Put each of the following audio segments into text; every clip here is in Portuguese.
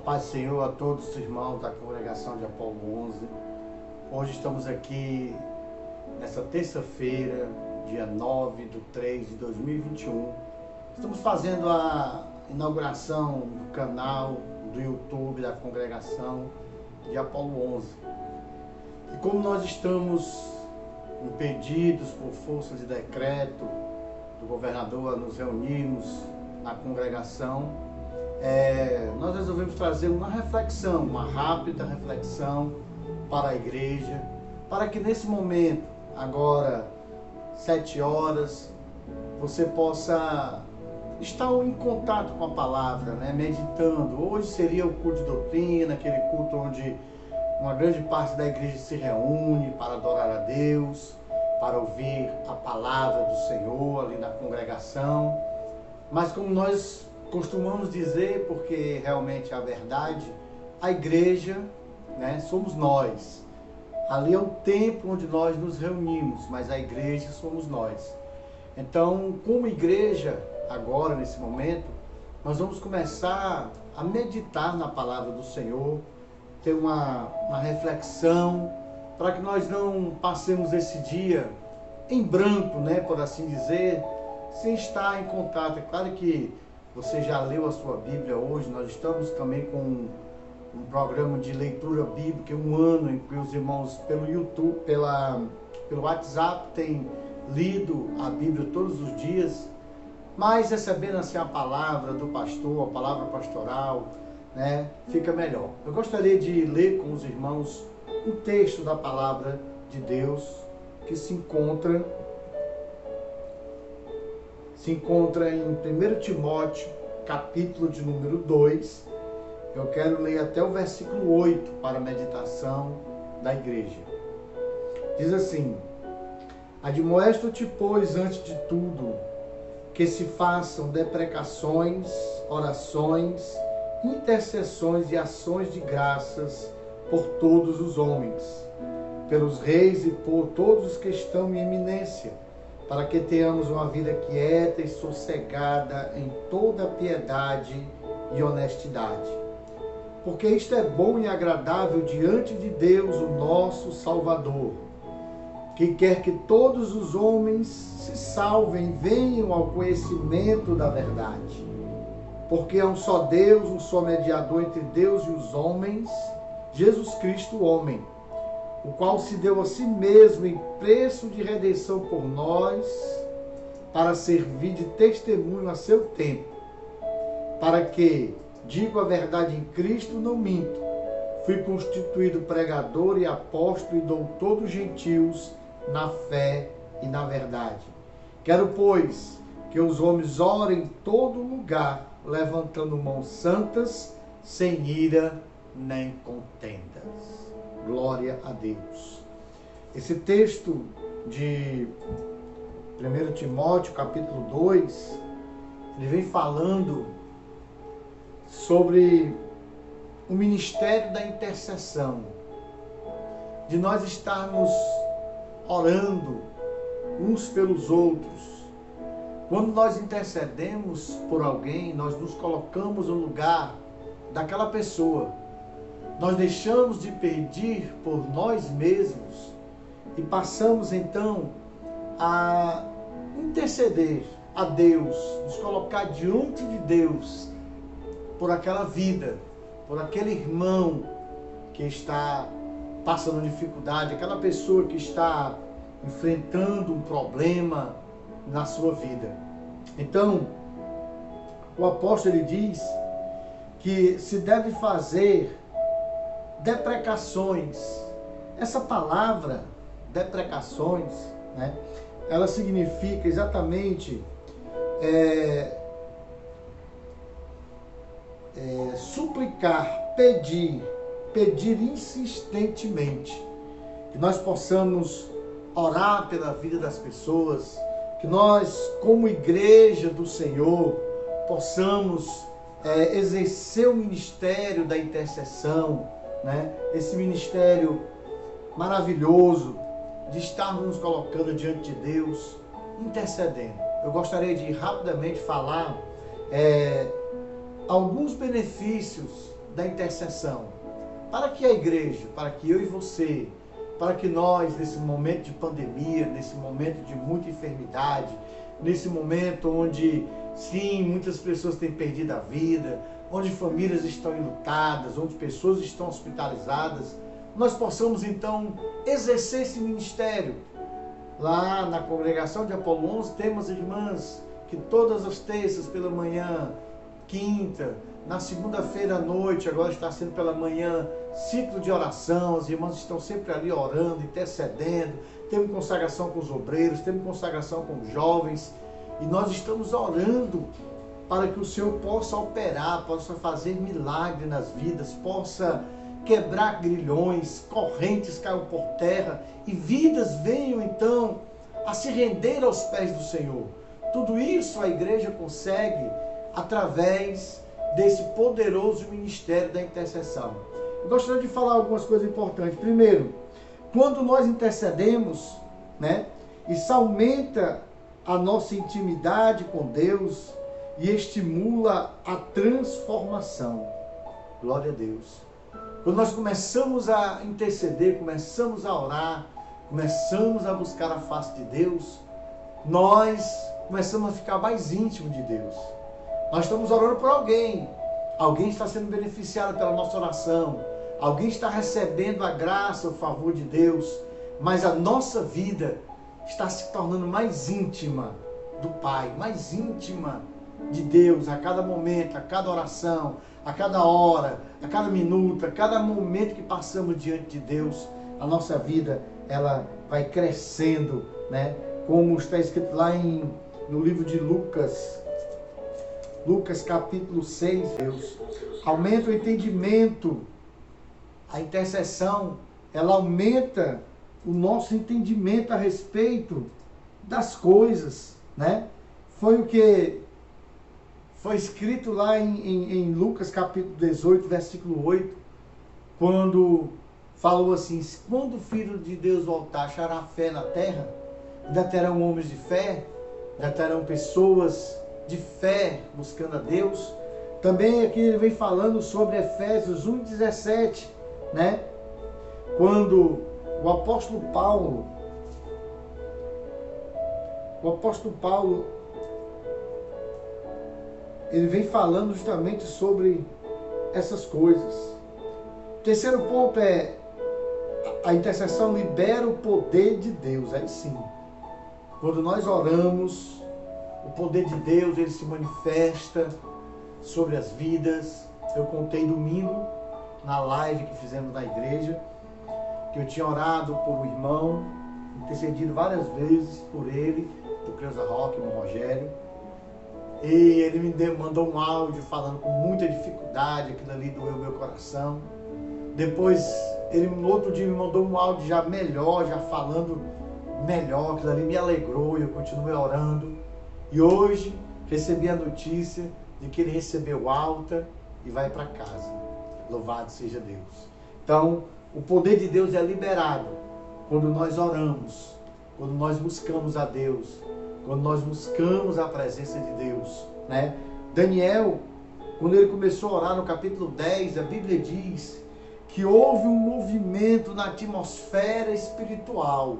paz do Senhor a todos os irmãos da congregação de Apolo 11. Hoje estamos aqui nessa terça-feira, dia 9/3/2021. Estamos fazendo a inauguração do canal do YouTube da congregação de Apolo 11. E como nós estamos impedidos por força de decreto do governador a nos reunirmos na congregação, nós resolvemos trazer uma reflexão, uma rápida reflexão para a igreja, para que nesse momento, agora 7 horas, você possa estar em contato com a palavra, meditando. Hoje seria o culto de doutrina, aquele culto onde uma grande parte da igreja se reúne para adorar a Deus, para ouvir a palavra do Senhor ali na congregação. Mas como nós costumamos dizer, porque realmente é a verdade, a igreja, somos nós. Ali é o templo onde nós nos reunimos, mas a igreja somos nós. Então, como igreja, agora nesse momento, nós vamos começar a meditar na palavra do Senhor, ter uma reflexão, para que nós não passemos esse dia em branco, por assim dizer, sem estar em contato. É claro que você já leu a sua Bíblia hoje. Nós estamos também com um programa de leitura bíblica, um ano em que os irmãos pelo YouTube, pelo WhatsApp, têm lido a Bíblia todos os dias, mas recebendo assim a palavra do pastor, a palavra pastoral, fica melhor. Eu gostaria de ler com os irmãos um texto da palavra de Deus que se encontra em 1 Timóteo, capítulo de número 2. Eu quero ler até o versículo 8 para a meditação da igreja. Diz assim: admoesto-te, pois, antes de tudo, que se façam deprecações, orações, intercessões e ações de graças por todos os homens, pelos reis e por todos os que estão em eminência, para que tenhamos uma vida quieta e sossegada em toda piedade e honestidade. Porque isto é bom e agradável diante de Deus, o nosso Salvador, que quer que todos os homens se salvem e venham ao conhecimento da verdade. Porque é um só Deus, um só mediador entre Deus e os homens, Jesus Cristo, o homem, o qual se deu a si mesmo em preço de redenção por nós, para servir de testemunho a seu tempo, para que, digo a verdade em Cristo, não minto, fui constituído pregador e apóstolo e doutor dos gentios na fé e na verdade. Quero, pois, que os homens orem em todo lugar, levantando mãos santas, sem ira nem contendas. Glória a Deus. Esse texto de 1 Timóteo, capítulo 2, ele vem falando sobre o ministério da intercessão, de nós estarmos orando uns pelos outros. Quando nós intercedemos por alguém, nós nos colocamos no lugar daquela pessoa. Nós deixamos de pedir por nós mesmos e passamos então a interceder a Deus, nos colocar diante de Deus por aquela vida, por aquele irmão que está passando dificuldade, aquela pessoa que está enfrentando um problema na sua vida. Então, o apóstolo ele diz que se deve fazer deprecações. Essa palavra, deprecações, ela significa exatamente suplicar, pedir insistentemente. Que nós possamos orar pela vida das pessoas, que nós, como igreja do Senhor, possamos exercer o ministério da intercessão, esse ministério maravilhoso de estarmos nos colocando diante de Deus, intercedendo. Eu gostaria de rapidamente falar alguns benefícios da intercessão. Para que a igreja, para que eu e você, para que nós, nesse momento de pandemia, nesse momento de muita enfermidade, nesse momento onde, sim, muitas pessoas têm perdido a vida, onde famílias estão enlutadas, onde pessoas estão hospitalizadas, nós possamos então exercer esse ministério. Lá na congregação de Apolo 11 temos irmãs que todas as terças pela manhã, quinta, na segunda-feira à noite, agora está sendo pela manhã, ciclo de oração, as irmãs estão sempre ali orando, intercedendo, temos consagração com os obreiros, temos consagração com os jovens, e nós estamos orando para que o Senhor possa operar, possa fazer milagre nas vidas, possa quebrar grilhões, correntes caiam por terra e vidas venham então a se render aos pés do Senhor. Tudo isso a igreja consegue através desse poderoso ministério da intercessão. Eu gostaria de falar algumas coisas importantes. Primeiro, quando nós intercedemos, isso aumenta a nossa intimidade com Deus e estimula a transformação. Glória a Deus. Quando nós começamos a interceder, começamos a orar, começamos a buscar a face de Deus, nós começamos a ficar mais íntimos de Deus. Nós estamos orando por alguém. Alguém está sendo beneficiado pela nossa oração. Alguém está recebendo a graça, o favor de Deus. Mas a nossa vida está se tornando mais íntima do Pai, mais íntima de Deus a cada momento, a cada oração, a cada hora, a cada minuto, a cada momento que passamos diante de Deus. A nossa vida, ela vai crescendo, como está escrito lá no livro de Lucas capítulo 6, Deus aumenta o entendimento. A intercessão, ela aumenta o nosso entendimento a respeito das coisas, Foi o que foi escrito lá em Lucas capítulo 18, versículo 8, quando falou assim: quando o Filho de Deus voltar, achará fé na terra? Ainda terão homens de fé? Ainda terão pessoas de fé buscando a Deus? Também aqui ele vem falando sobre Efésios 1,17, quando o apóstolo Paulo, ele vem falando justamente sobre essas coisas. O terceiro ponto é: a intercessão libera o poder de Deus. Aí sim, quando nós oramos, o poder de Deus, ele se manifesta sobre as vidas. Eu contei domingo, na live que fizemos na igreja, que eu tinha orado por um irmão, intercedido várias vezes por ele, do Creuza Roque, irmão Rogério. E ele me mandou um áudio falando com muita dificuldade, aquilo ali doeu meu coração. Depois, ele no outro dia me mandou um áudio já melhor, já falando melhor, aquilo ali me alegrou e eu continuei orando. E hoje, recebi a notícia de que ele recebeu alta e vai para casa. Louvado seja Deus. Então, o poder de Deus é liberado quando nós oramos, quando nós buscamos a Deus, quando nós buscamos a presença de Deus, Daniel, quando ele começou a orar no capítulo 10, a Bíblia diz que houve um movimento na atmosfera espiritual.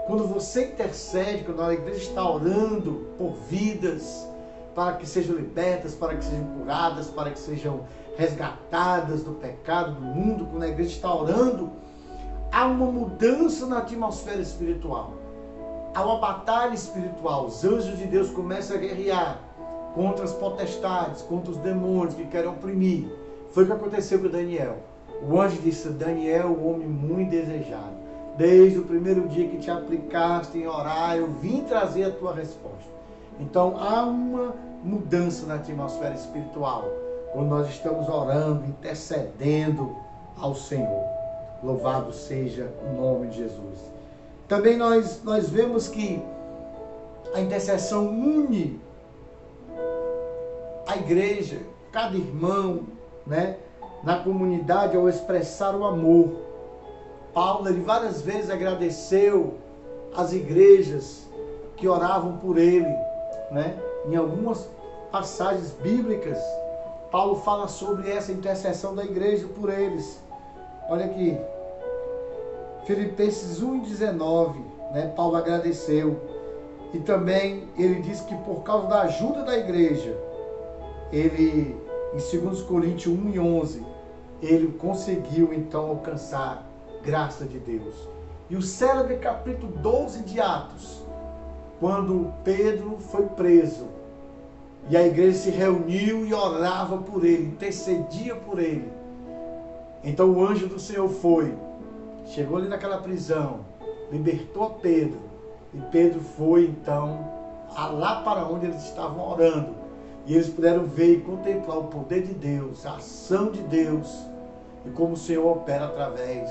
Quando você intercede, quando a igreja está orando por vidas, para que sejam libertas, para que sejam curadas, para que sejam resgatadas do pecado do mundo, quando a igreja está orando, há uma mudança na atmosfera espiritual. Há uma batalha espiritual. Os anjos de Deus começam a guerrear contra as potestades, contra os demônios que querem oprimir. Foi o que aconteceu com Daniel. O anjo disse: Daniel, um homem muito desejado. Desde o primeiro dia que te aplicaste em orar, eu vim trazer a tua resposta. Então há uma mudança na atmosfera espiritual quando nós estamos orando, intercedendo ao Senhor. Louvado seja o nome de Jesus. Também nós vemos que a intercessão une a igreja, cada irmão, na comunidade, ao expressar o amor. Paulo, ele várias vezes agradeceu as igrejas que oravam por ele, Em algumas passagens bíblicas, Paulo fala sobre essa intercessão da igreja por eles. Olha aqui, Filipenses 1:19, né? Paulo agradeceu. E também ele diz que por causa da ajuda da igreja, ele, em 2 Coríntios 1:11, ele conseguiu então alcançar graça de Deus. E o célebre capítulo 12 de Atos, quando Pedro foi preso, e a igreja se reuniu e orava por ele, intercedia por ele. Então o anjo do Senhor foi, chegou ali naquela prisão, libertou Pedro, e Pedro foi então lá para onde eles estavam orando. E eles puderam ver e contemplar o poder de Deus, a ação de Deus, e como o Senhor opera através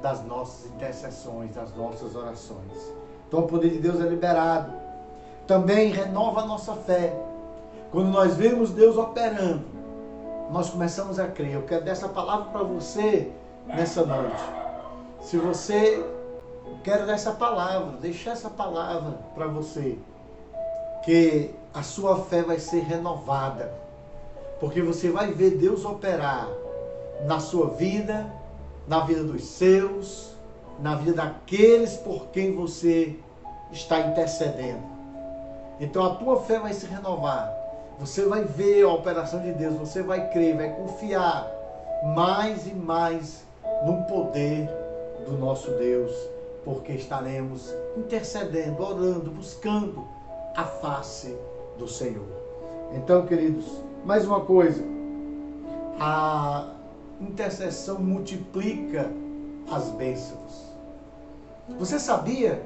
das nossas intercessões, das nossas orações. Então o poder de Deus é liberado. Também renova a nossa fé. Quando nós vemos Deus operando, nós começamos a crer. Eu quero dar essa palavra para você nessa noite. Se você quer dar essa palavra, deixar essa palavra para você, que a sua fé vai ser renovada, porque você vai ver Deus operar na sua vida, na vida dos seus, na vida daqueles por quem você está intercedendo. Então a tua fé vai se renovar. Você vai ver a operação de Deus, você vai crer, vai confiar mais e mais no poder do nosso Deus, porque estaremos intercedendo, orando, buscando a face do Senhor. Então, queridos, mais uma coisa, a intercessão multiplica as bênçãos. Você sabia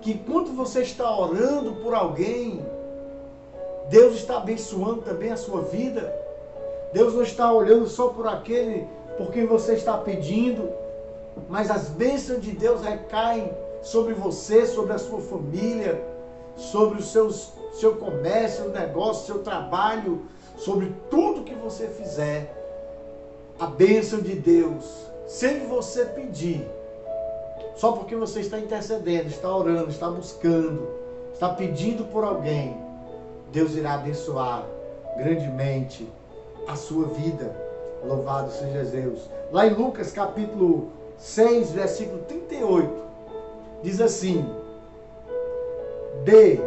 que quando você está orando por alguém, Deus está abençoando também a sua vida? Deus não está olhando só por aquele por quem você está pedindo, mas as bênçãos de Deus recaem sobre você, sobre a sua família, sobre o seu comércio, seu negócio, seu trabalho, sobre tudo que você fizer. A bênção de Deus, sem você pedir, só porque você está intercedendo, está orando, está buscando, está pedindo por alguém, Deus irá abençoar grandemente a sua vida. Louvado seja Deus. Lá em Lucas capítulo 6, versículo 38, diz assim: dê,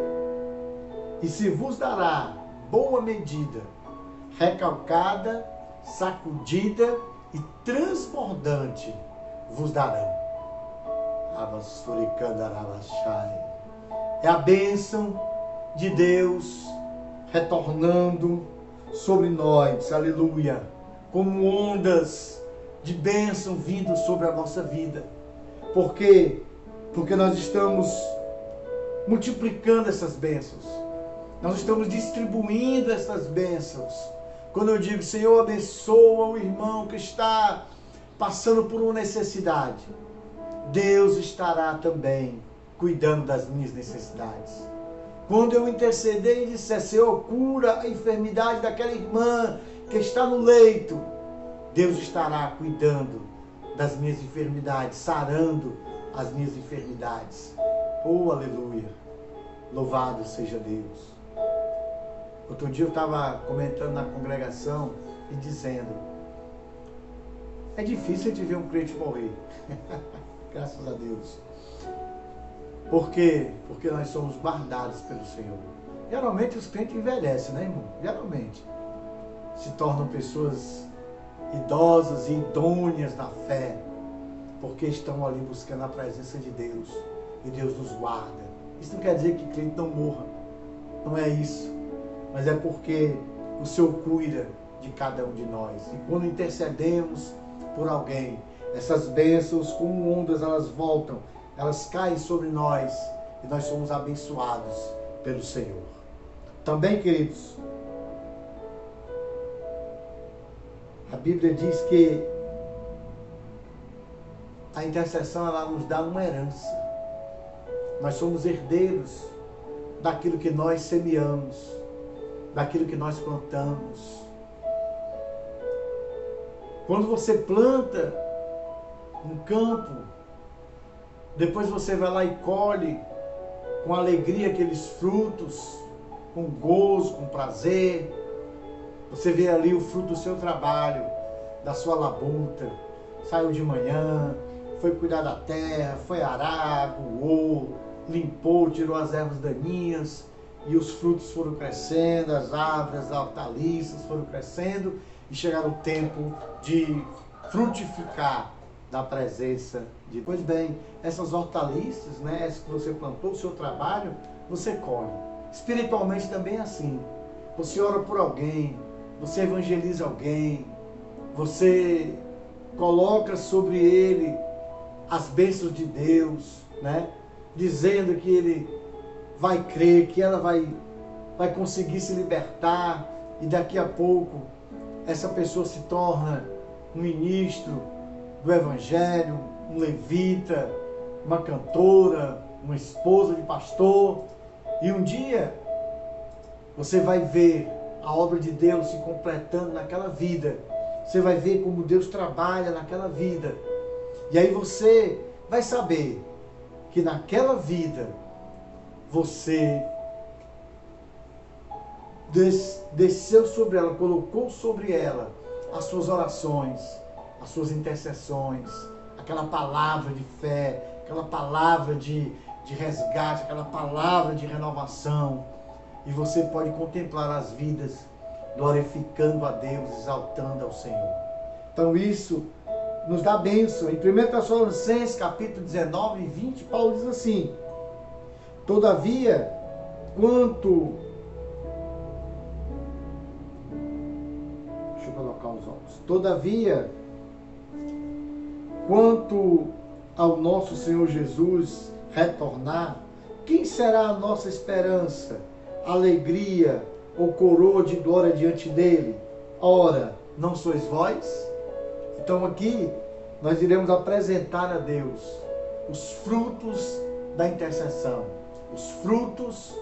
e se vos dará boa medida, recalcada, sacudida e transbordante vos darão. É a bênção de Deus retornando sobre nós, aleluia, como ondas de bênção vindo sobre a nossa vida. Por quê? Porque nós estamos multiplicando essas bênçãos, nós estamos distribuindo essas bênçãos. Quando eu digo, Senhor, abençoa o irmão que está passando por uma necessidade, Deus estará também cuidando das minhas necessidades. Quando eu interceder e disser, Senhor, cura a enfermidade daquela irmã que está no leito, Deus estará cuidando das minhas enfermidades, sarando as minhas enfermidades. Oh, aleluia! Louvado seja Deus! Outro dia eu estava comentando na congregação e dizendo, é difícil de ver um crente morrer. Graças a Deus. Por quê? Porque nós somos guardados pelo Senhor. Geralmente os crentes envelhecem, né, irmão? Geralmente. Se tornam pessoas idosas e idôneas na fé, porque estão ali buscando a presença de Deus. E Deus nos guarda. Isso não quer dizer que o crente não morra. Não é isso. Mas é porque o Senhor cuida de cada um de nós. E quando intercedemos por alguém, essas bênçãos como ondas, elas voltam, elas caem sobre nós e nós somos abençoados pelo Senhor. Também, queridos, a Bíblia diz que a intercessão, ela nos dá uma herança. Nós somos herdeiros daquilo que nós semeamos, daquilo que nós plantamos. Quando você planta um campo, depois você vai lá e colhe com alegria aqueles frutos, com gozo, com prazer. Você vê ali o fruto do seu trabalho, da sua labuta. Saiu de manhã, foi cuidar da terra, foi arar, aguou, limpou, tirou as ervas daninhas e os frutos foram crescendo, as árvores, as hortaliças foram crescendo e chegaram o tempo de frutificar da presença de Deus. Pois bem, essas hortaliças, né, essas que você plantou, o seu trabalho, você colhe. Espiritualmente também é assim. Você ora por alguém, você evangeliza alguém, você coloca sobre ele as bênçãos de Deus, né? Dizendo que ele vai crer, que ela vai conseguir se libertar e daqui a pouco essa pessoa se torna um ministro do Evangelho, um levita, uma cantora, uma esposa de pastor, e um dia você vai ver a obra de Deus se completando naquela vida. Você vai ver como Deus trabalha naquela vida. E aí você vai saber que naquela vida você desceu sobre ela, colocou sobre ela as suas orações, as suas intercessões, aquela palavra de fé, aquela palavra de resgate, aquela palavra de renovação. E você pode contemplar as vidas glorificando a Deus, exaltando ao Senhor. Então isso nos dá bênção. Em 1 Tessalonicenses, capítulo 19 e 20, Paulo diz assim: todavia, deixa eu colocar os óculos. Todavia, quanto ao nosso Senhor Jesus retornar, quem será a nossa esperança, alegria ou coroa de glória diante dele? Ora, não sois vós? Então aqui nós iremos apresentar a Deus os frutos da intercessão, os frutos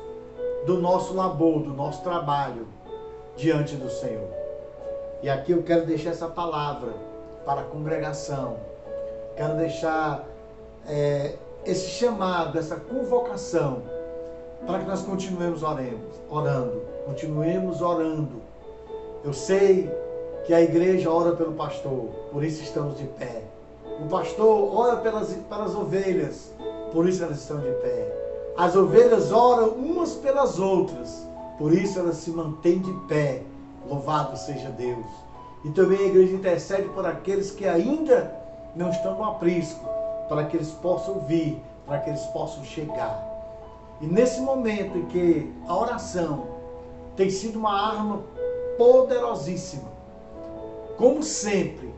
do nosso labor, do nosso trabalho diante do Senhor. E aqui eu quero deixar essa palavra para a congregação. Quero deixar esse chamado, essa convocação, para que nós continuemos orando, continuemos orando. Eu sei que a igreja ora pelo pastor, por isso estamos de pé. O pastor ora pelas ovelhas, por isso elas estão de pé. As ovelhas oram umas pelas outras, por isso elas se mantêm de pé. Louvado seja Deus. E também a igreja intercede por aqueles que ainda não estão no aprisco, para que eles possam vir, para que eles possam chegar. E nesse momento em que a oração tem sido uma arma poderosíssima, como sempre,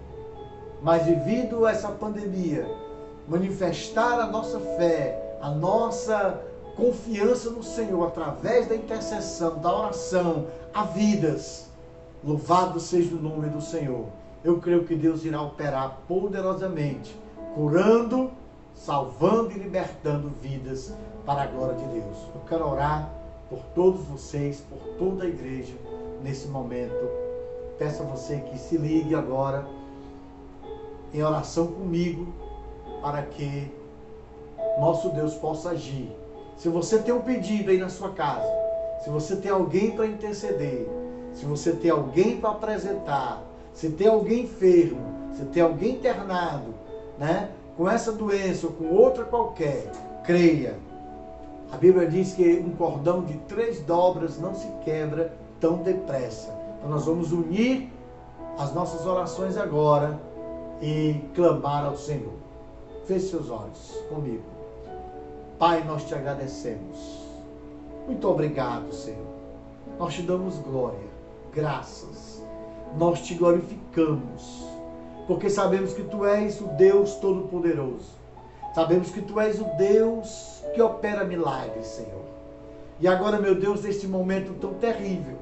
mas devido a essa pandemia, manifestar a nossa fé, a nossa confiança no Senhor, através da intercessão, da oração, a vidas. Louvado seja o nome do Senhor. Eu creio que Deus irá operar poderosamente, curando, salvando e libertando vidas para a glória de Deus. Eu quero orar por todos vocês, por toda a igreja, nesse momento. Peço a você que se ligue agora em oração comigo, para que nosso Deus possa agir. Se você tem um pedido aí na sua casa, se você tem alguém para interceder, se você tem alguém para apresentar, se tem alguém enfermo, se tem alguém internado, né, com essa doença ou com outra qualquer, creia. A Bíblia diz que um cordão de 3 dobras não se quebra tão depressa. Então nós vamos unir as nossas orações agora e clamar ao Senhor. Feche seus olhos comigo. Pai, nós te agradecemos. Muito obrigado, Senhor. Nós te damos glória, graças. Nós te glorificamos, porque sabemos que Tu és o Deus Todo-Poderoso. Sabemos que Tu és o Deus que opera milagres, Senhor. E agora, meu Deus, neste momento tão terrível,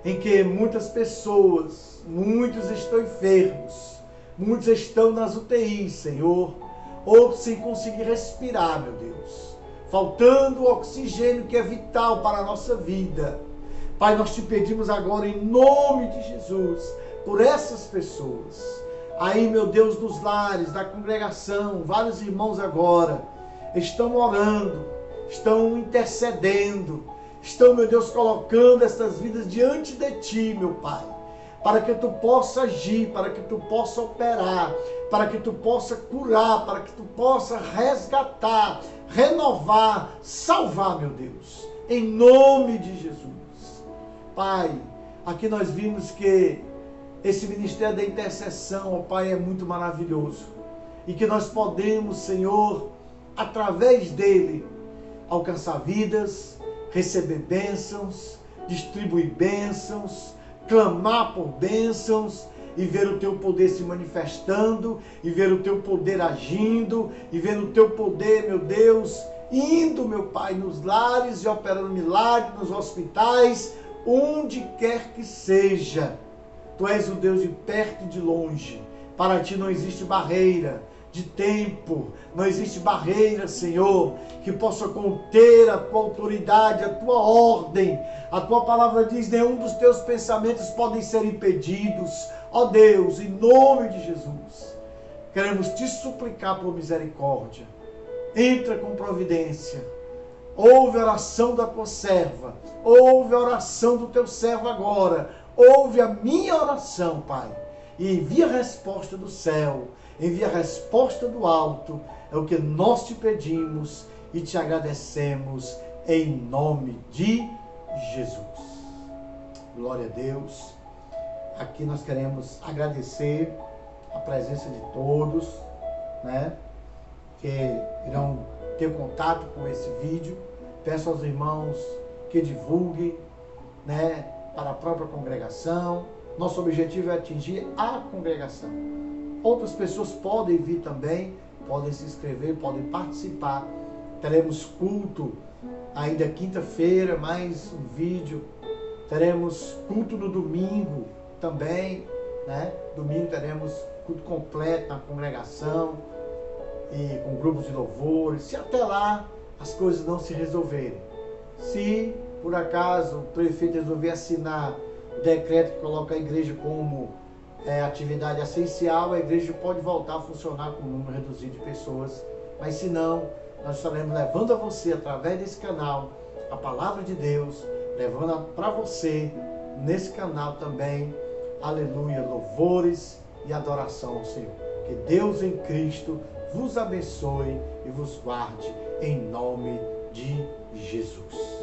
em que muitas pessoas, muitos estão enfermos, muitos estão nas UTIs, Senhor, ou sem conseguir respirar, meu Deus, faltando o oxigênio que é vital para a nossa vida. Pai, nós te pedimos agora, em nome de Jesus, por essas pessoas. Aí, meu Deus, dos lares, da congregação, vários irmãos agora estão orando, estão intercedendo, estão, meu Deus, colocando essas vidas diante de Ti, meu Pai, para que Tu possa agir, para que Tu possa operar, para que Tu possa curar, para que Tu possa resgatar, renovar, salvar, meu Deus, em nome de Jesus. Pai, aqui nós vimos que esse ministério da intercessão, ó Pai, é muito maravilhoso e que nós podemos, Senhor, através dele, alcançar vidas, receber bênçãos, distribuir bênçãos, clamar por bênçãos e ver o Teu poder se manifestando, e ver o Teu poder agindo, e ver o Teu poder, meu Deus, indo, meu Pai, nos lares e operando milagres, nos hospitais, onde quer que seja. Tu és o Deus de perto e de longe. Para Ti não existe barreira de tempo, não existe barreira, Senhor, que possa conter a Tua autoridade, a Tua ordem. A Tua palavra diz: nenhum dos Teus pensamentos podem ser impedidos. Ó Deus, em nome de Jesus, queremos Te suplicar por misericórdia. Entra com providência. Ouve a oração da Tua serva, ouve a oração do Teu servo agora, ouve a minha oração, Pai, e envia a resposta do céu, envia a resposta do alto. É o que nós Te pedimos e Te agradecemos em nome de Jesus. Glória a Deus. Aqui nós queremos agradecer a presença de todos, né, que irão ter contato com esse vídeo. Peço aos irmãos que divulguem, né, para a própria congregação. Nosso objetivo é atingir a congregação. Outras pessoas podem vir também, podem se inscrever, podem participar. Teremos culto ainda quinta-feira, mais um vídeo. Teremos culto no domingo também, né? Domingo teremos culto completo na congregação e com grupos de louvores. Se até lá as coisas não se resolverem, se por acaso o prefeito resolver assinar o decreto que coloca a igreja como atividade essencial, a igreja pode voltar a funcionar com um número reduzido de pessoas. Mas se não, nós estaremos levando a você, através desse canal, a palavra de Deus, levando para você, nesse canal também, aleluia, louvores e adoração ao Senhor. Que Deus em Cristo vos abençoe e vos guarde, em nome de Jesus.